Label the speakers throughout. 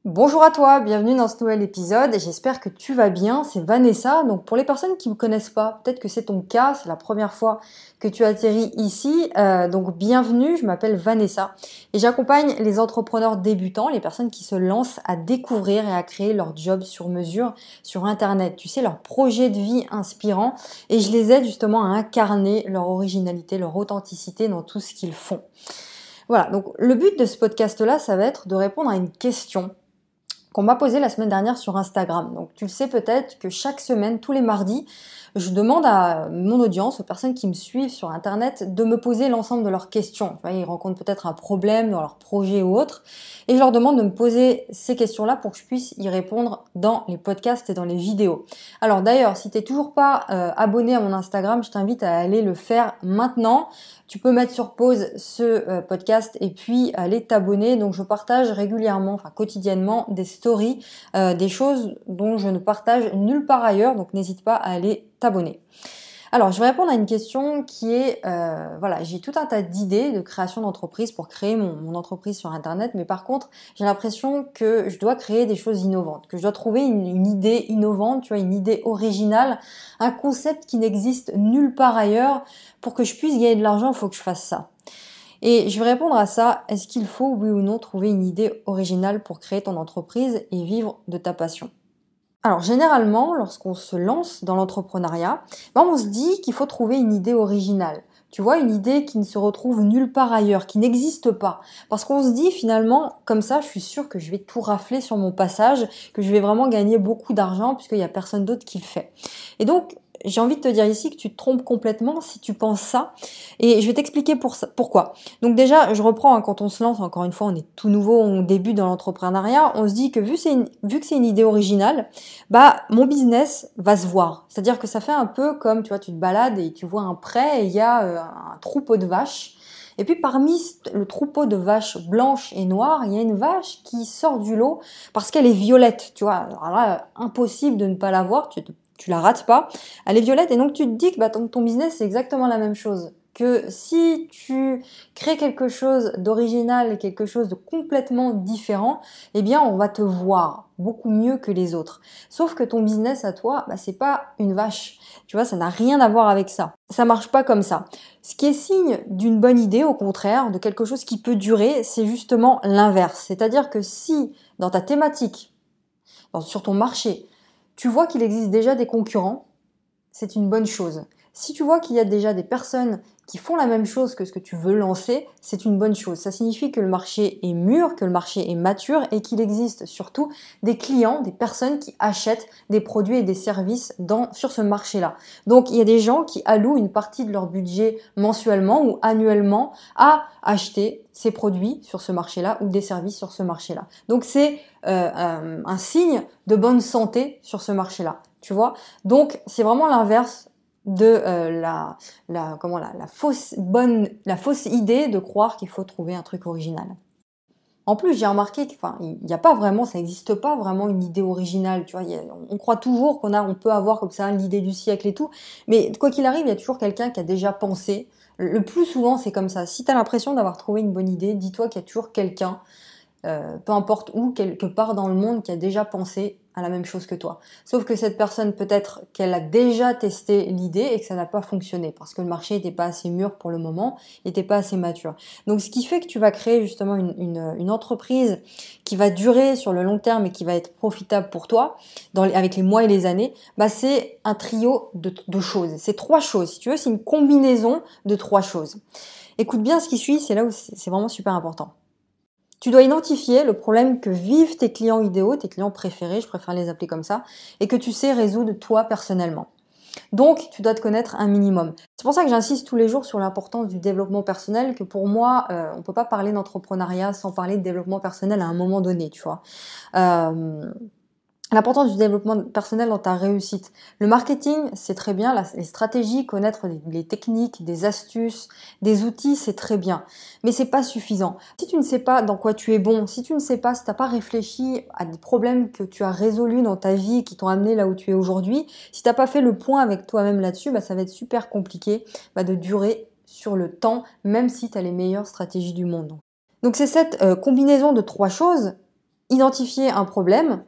Speaker 1: Bonjour à toi, bienvenue dans ce nouvel épisode et j'espère que tu vas bien, c'est Vanessa. Donc pour les personnes qui ne me connaissent pas, peut-être que c'est ton cas, c'est la première fois que tu atterris ici, donc bienvenue, je m'appelle Vanessa et j'accompagne les entrepreneurs débutants, les personnes qui se lancent à découvrir et à créer leur job sur mesure sur Internet, tu sais, leur projet de vie inspirant et je les aide justement à incarner leur originalité, leur authenticité dans tout ce qu'ils font. Voilà, donc le but de ce podcast-là, ça va être de répondre à une question qu'on m'a posé la semaine dernière sur Instagram. Donc tu le sais peut-être que chaque semaine, tous les mardis, je demande à mon audience, aux personnes qui me suivent sur Internet, de me poser l'ensemble de leurs questions. Ils rencontrent peut-être un problème dans leur projet ou autre, et je leur demande de me poser ces questions-là pour que je puisse y répondre dans les podcasts et dans les vidéos. Alors d'ailleurs, si tu n'es toujours pas abonné à mon Instagram, je t'invite à aller le faire maintenant. Tu peux mettre sur pause ce podcast et puis aller t'abonner. Donc je partage régulièrement, enfin quotidiennement, des stories, des choses dont je ne partage nulle part ailleurs. Donc n'hésite pas à aller t'abonner. Alors, je vais répondre à une question qui est, voilà, j'ai tout un tas d'idées de création d'entreprise pour créer mon entreprise sur Internet, mais par contre, j'ai l'impression que je dois créer des choses innovantes, que je dois trouver une idée innovante, tu vois, une idée originale, un concept qui n'existe nulle part ailleurs. Pour que je puisse gagner de l'argent, il faut que je fasse ça. Et je vais répondre à ça, est-ce qu'il faut, oui ou non, trouver une idée originale pour créer ton entreprise et vivre de ta passion ? Alors généralement, lorsqu'on se lance dans l'entrepreneuriat, on se dit qu'il faut trouver une idée originale. Tu vois, une idée qui ne se retrouve nulle part ailleurs, qui n'existe pas. Parce qu'on se dit finalement, comme ça, je suis sûre que je vais tout rafler sur mon passage, que je vais vraiment gagner beaucoup d'argent puisqu'il n'y a personne d'autre qui le fait. Et donc, j'ai envie de te dire ici que tu te trompes complètement si tu penses ça. Et je vais t'expliquer pourquoi. Donc déjà, je reprends, quand on se lance, encore une fois, on est tout nouveau, on débute dans l'entrepreneuriat, on se dit que vu que c'est une idée originale, mon business va se voir. C'est-à-dire que ça fait un peu comme, tu vois, tu te balades et tu vois un pré et il y a un troupeau de vaches. Et puis parmi le troupeau de vaches blanches et noires, il y a une vache qui sort du lot parce qu'elle est violette, tu vois. Alors là, impossible de ne pas la voir, tu la rates pas. Elle est violette et donc tu te dis que ton business c'est exactement la même chose. Que si tu crées quelque chose d'original, quelque chose de complètement différent, eh bien on va te voir beaucoup mieux que les autres. Sauf que ton business à toi, c'est pas une vache. Tu vois, ça n'a rien à voir avec ça. Ça marche pas comme ça. Ce qui est signe d'une bonne idée, au contraire, de quelque chose qui peut durer, c'est justement l'inverse. C'est-à-dire que si dans ta thématique, sur ton marché, tu vois qu'il existe déjà des concurrents, c'est une bonne chose. Si tu vois qu'il y a déjà des personnes qui font la même chose que ce que tu veux lancer, c'est une bonne chose. Ça signifie que le marché est mûr, que le marché est mature et qu'il existe surtout des clients, des personnes qui achètent des produits et des services sur ce marché-là. Donc il y a des gens qui allouent une partie de leur budget mensuellement ou annuellement à acheter ces produits sur ce marché-là ou des services sur ce marché-là. Donc c'est un signe de bonne santé sur ce marché-là. Tu vois, donc c'est vraiment l'inverse de la fausse idée de croire qu'il faut trouver un truc original. En plus, j'ai remarqué qu'il n'y a pas vraiment, ça n'existe pas vraiment une idée originale. Tu vois, on croit toujours on peut avoir comme ça l'idée du siècle et tout, mais quoi qu'il arrive, il y a toujours quelqu'un qui a déjà pensé. Le plus souvent, c'est comme ça. Si tu as l'impression d'avoir trouvé une bonne idée, dis-toi qu'il y a toujours quelqu'un peu importe où, quelque part dans le monde, qui a déjà pensé à la même chose que toi. Sauf que cette personne, peut-être qu'elle a déjà testé l'idée et que ça n'a pas fonctionné parce que le marché n'était pas assez mûr pour le moment, n'était pas assez mature. Donc ce qui fait que tu vas créer justement une entreprise qui va durer sur le long terme et qui va être profitable pour toi avec les mois et les années, c'est un trio de choses. C'est trois choses. Si tu veux, c'est une combinaison de trois choses. Écoute bien ce qui suit, c'est là où c'est vraiment super important. Tu dois identifier le problème que vivent tes clients idéaux, tes clients préférés, je préfère les appeler comme ça, et que tu sais résoudre toi personnellement. Donc, tu dois te connaître un minimum. C'est pour ça que j'insiste tous les jours sur l'importance du développement personnel, que pour moi, on ne peut pas parler d'entrepreneuriat sans parler de développement personnel à un moment donné, tu vois. L'importance du développement personnel dans ta réussite. Le marketing, c'est très bien. Les stratégies, connaître les techniques, des astuces, des outils, c'est très bien. Mais c'est pas suffisant. Si tu ne sais pas dans quoi tu es bon, si tu ne sais pas, si tu n'as pas réfléchi à des problèmes que tu as résolus dans ta vie qui t'ont amené là où tu es aujourd'hui, si tu n'as pas fait le point avec toi-même là-dessus, ça va être super compliqué de durer sur le temps, même si tu as les meilleures stratégies du monde. Donc c'est cette combinaison de trois choses. identifier un problème.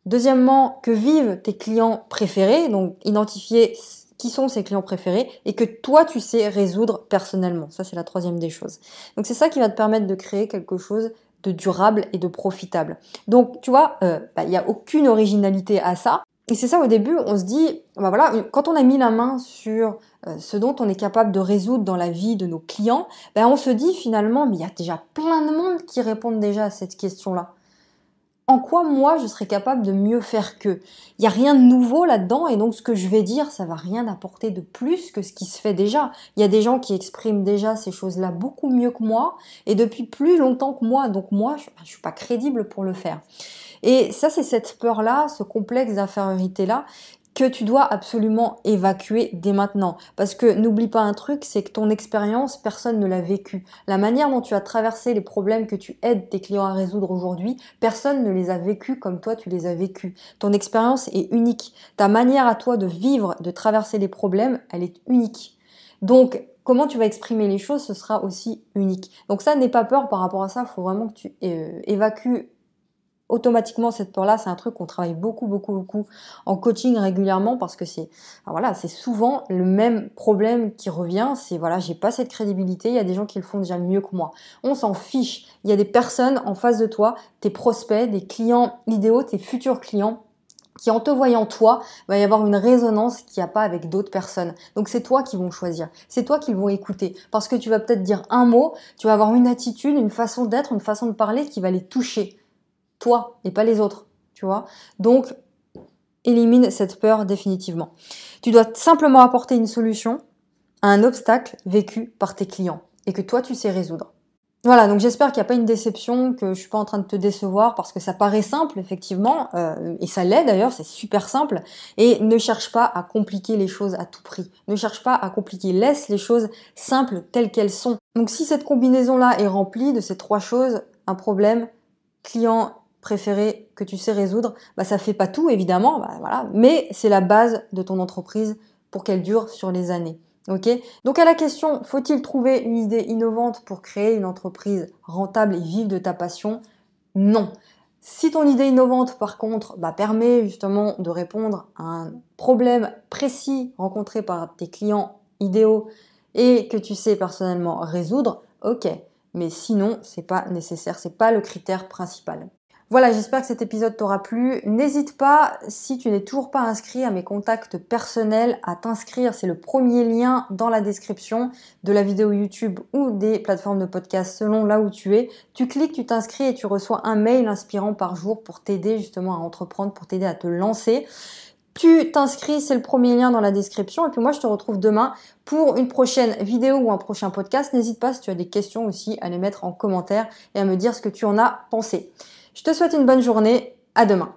Speaker 1: Deuxièmement, que vivent tes clients préférés, donc identifier qui sont ses clients préférés et que toi, tu sais résoudre personnellement. Ça, c'est la troisième des choses. Donc, c'est ça qui va te permettre de créer quelque chose de durable et de profitable. Donc, tu vois, il n'y a aucune originalité à ça. Et c'est ça, au début, on se dit, bah voilà, quand on a mis la main sur ce dont on est capable de résoudre dans la vie de nos clients, ben on se dit finalement, mais il y a déjà plein de monde qui répondent déjà à cette question-là. En quoi moi je serais capable de mieux faire qu'eux? Il n'y a rien de nouveau là-dedans et donc ce que je vais dire, ça va rien apporter de plus que ce qui se fait déjà. Il y a des gens qui expriment déjà ces choses-là beaucoup mieux que moi et depuis plus longtemps que moi, donc moi je suis pas crédible pour le faire. Et ça c'est cette peur-là, ce complexe d'infériorité-là que tu dois absolument évacuer dès maintenant. Parce que n'oublie pas un truc, c'est que ton expérience, personne ne l'a vécu. La manière dont tu as traversé les problèmes que tu aides tes clients à résoudre aujourd'hui, personne ne les a vécus comme toi tu les as vécus. Ton expérience est unique. Ta manière à toi de vivre, de traverser les problèmes, elle est unique. Donc, comment tu vas exprimer les choses, ce sera aussi unique. Donc ça, n'aie pas peur par rapport à ça, il faut vraiment que tu évacues automatiquement cette peur-là. C'est un truc qu'on travaille beaucoup en coaching régulièrement parce que c'est souvent le même problème qui revient. C'est voilà, j'ai pas cette crédibilité, il y a des gens qui le font déjà mieux que moi. On s'en fiche. Il y a des personnes en face de toi, tes prospects, des clients idéaux, tes futurs clients qui en te voyant toi, va y avoir une résonance qu'il n'y a pas avec d'autres personnes. Donc c'est toi qui vont choisir, c'est toi qui vont écouter. Parce que tu vas peut-être dire un mot, tu vas avoir une attitude, une façon d'être, une façon de parler qui va les toucher. Toi et pas les autres, tu vois. Donc, élimine cette peur définitivement. Tu dois simplement apporter une solution à un obstacle vécu par tes clients et que toi, tu sais résoudre. Voilà, donc j'espère qu'il n'y a pas une déception, que je suis pas en train de te décevoir parce que ça paraît simple, effectivement, et ça l'est d'ailleurs, c'est super simple. Et ne cherche pas à compliquer les choses à tout prix. Ne cherche pas à compliquer, laisse les choses simples telles qu'elles sont. Donc si cette combinaison-là est remplie de ces trois choses, un problème, client préféré que tu sais résoudre, bah ça fait pas tout évidemment, bah voilà, mais c'est la base de ton entreprise pour qu'elle dure sur les années. Ok? Donc à la question, faut-il trouver une idée innovante pour créer une entreprise rentable et vivre de ta passion? Non. Si ton idée innovante, par contre, permet justement de répondre à un problème précis rencontré par tes clients idéaux et que tu sais personnellement résoudre, ok. Mais sinon, c'est pas nécessaire, c'est pas le critère principal. Voilà, j'espère que cet épisode t'aura plu. N'hésite pas, si tu n'es toujours pas inscrit à mes contacts personnels, à t'inscrire. C'est le premier lien dans la description de la vidéo YouTube ou des plateformes de podcast selon là où tu es. Tu cliques, tu t'inscris et tu reçois un mail inspirant par jour pour t'aider justement à entreprendre, pour t'aider à te lancer. Tu t'inscris, c'est le premier lien dans la description. Et puis moi, je te retrouve demain pour une prochaine vidéo ou un prochain podcast. N'hésite pas, si tu as des questions aussi, à les mettre en commentaire et à me dire ce que tu en as pensé. Je te souhaite une bonne journée. À demain.